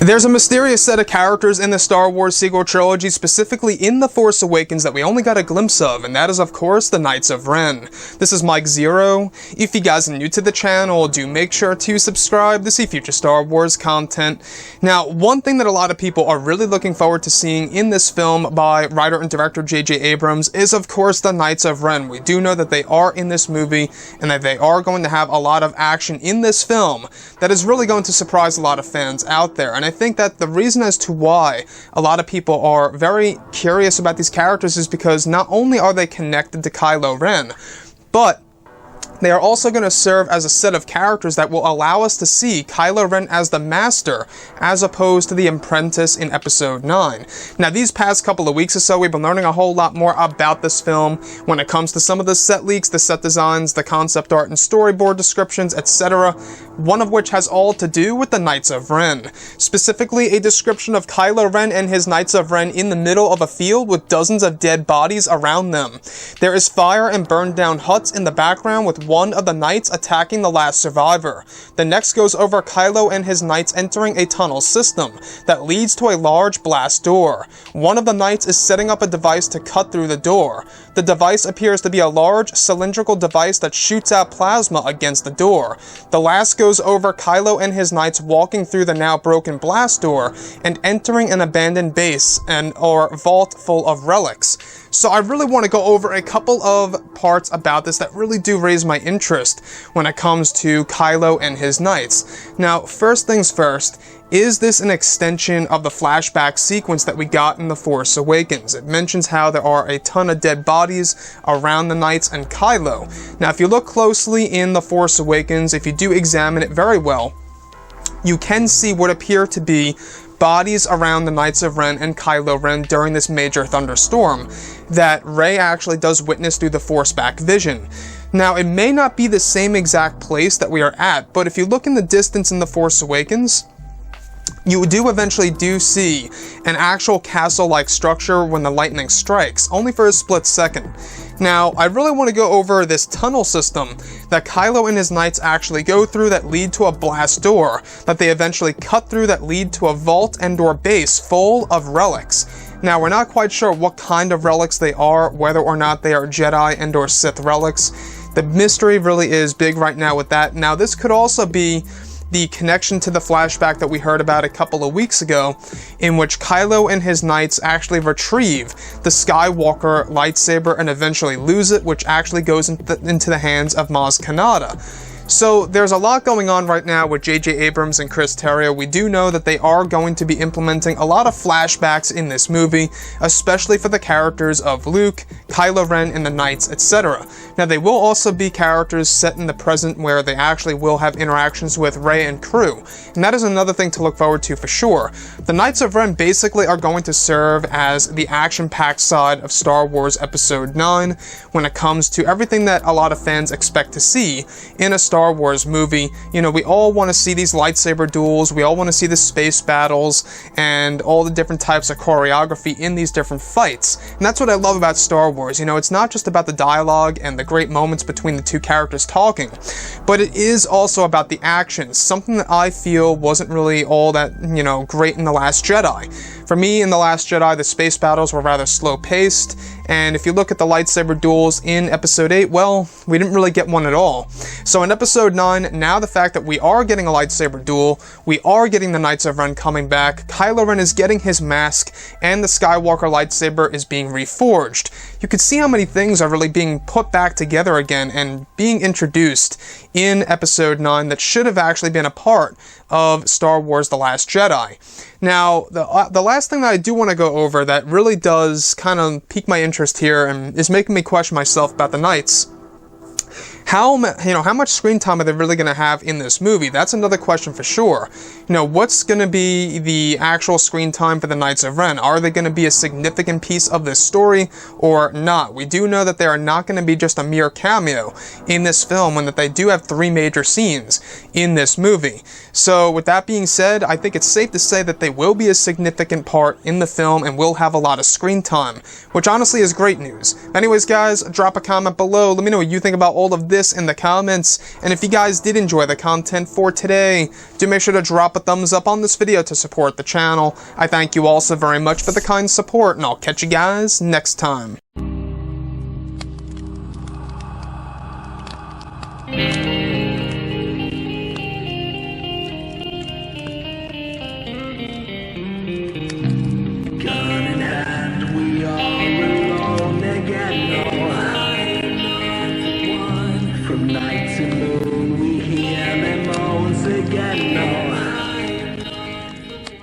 There's a mysterious set of characters in the Star Wars sequel trilogy, specifically in The Force Awakens, that we only got a glimpse of, and that is, of course, the Knights of Ren. This is Mike Zero. If you guys are new to the channel, do make sure to subscribe to see future Star Wars content. Now, one thing that a lot of people are really looking forward to seeing in this film by writer and director J.J. Abrams is, of course, the Knights of Ren. We do know that they are in this movie, and that they are going to have a lot of action in this film that is really going to surprise a lot of fans out there. And I think that the reason as to why a lot of people are very curious about these characters is because not only are they connected to Kylo Ren, but they are also going to serve as a set of characters that will allow us to see Kylo Ren as the Master, as opposed to the Apprentice in Episode 9. Now, these past couple of weeks or so, we've been learning a whole lot more about this film when it comes to some of the set leaks, the set designs, the concept art and storyboard descriptions, etc., one of which has all to do with the Knights of Ren. Specifically, a description of Kylo Ren and his Knights of Ren in the middle of a field with dozens of dead bodies around them. There is fire and burned down huts in the background with one of the knights attacking the last survivor. The next goes over Kylo and his knights entering a tunnel system that leads to a large blast door. One of the knights is setting up a device to cut through the door. The device appears to be a large cylindrical device that shoots out plasma against the door. The last goes over Kylo and his knights walking through the now broken blast door and entering an abandoned base or vault full of relics. So I really want to go over a couple of parts about this that really do raise my interest when it comes to Kylo and his knights. Now, first things first, is this an extension of the flashback sequence that we got in The Force Awakens? It mentions how there are a ton of dead bodies around the knights and Kylo. Now, if you look closely in The Force Awakens, if you do examine it very well, you can see what appear to be bodies around the Knights of Ren and Kylo Ren during this major thunderstorm that Rey actually does witness through the Force-back vision. Now, it may not be the same exact place that we are at, but if you look in the distance in The Force Awakens, you do eventually see an actual castle-like structure when the lightning strikes, only for a split second. Now, I really want to go over this tunnel system that Kylo and his knights actually go through that lead to a blast door, that they eventually cut through that lead to a vault and/or base full of relics. Now, we're not quite sure what kind of relics they are, whether or not they are Jedi and/or Sith relics. The mystery really is big right now with that. Now, this could also be the connection to the flashback that we heard about a couple of weeks ago, in which Kylo and his knights actually retrieve the Skywalker lightsaber and eventually lose it, which actually goes into the hands of Maz Kanata. So there's a lot going on right now with J.J. Abrams and Chris Terrio. We do know that they are going to be implementing a lot of flashbacks in this movie, especially for the characters of Luke, Kylo Ren, and the Knights, etc. Now, they will also be characters set in the present where they actually will have interactions with Rey and crew, and that is another thing to look forward to for sure. The Knights of Ren basically are going to serve as the action-packed side of Star Wars Episode 9 when it comes to everything that a lot of fans expect to see in a Star Wars movie. You know, we all want to see these lightsaber duels, we all want to see the space battles, and all the different types of choreography in these different fights. And that's what I love about Star Wars. You know, it's not just about the dialogue and the great moments between the two characters talking, but it is also about the action, something that I feel wasn't really all that, you know, great in The Last Jedi. For me, in The Last Jedi, the space battles were rather slow-paced, and if you look at the lightsaber duels in Episode 8, well, we didn't really get one at all. So in Episode 9, now the fact that we are getting a lightsaber duel, we are getting the Knights of Ren coming back, Kylo Ren is getting his mask, and the Skywalker lightsaber is being reforged. You can see how many things are really being put back together again and being introduced in Episode 9 that should have actually been a part of Star Wars The Last Jedi. Now, the last thing that I do want to go over that really does kind of pique my interest here and is making me question myself about the Knights. How much screen time are they really going to have in this movie? That's another question for sure. You know, what's going to be the actual screen time for the Knights of Ren? Are they going to be a significant piece of this story or not? We do know that they are not going to be just a mere cameo in this film and that they do have 3 major scenes in this movie. So with that being said, I think it's safe to say that they will be a significant part in the film and will have a lot of screen time, which honestly is great news. Anyways, guys, drop a comment below. Let me know what you think about all of this. this in the comments. And if you guys did enjoy the content for today, do make sure to drop a thumbs up on this video to support the channel. I thank you all so very much for the kind support, and I'll catch you guys next time.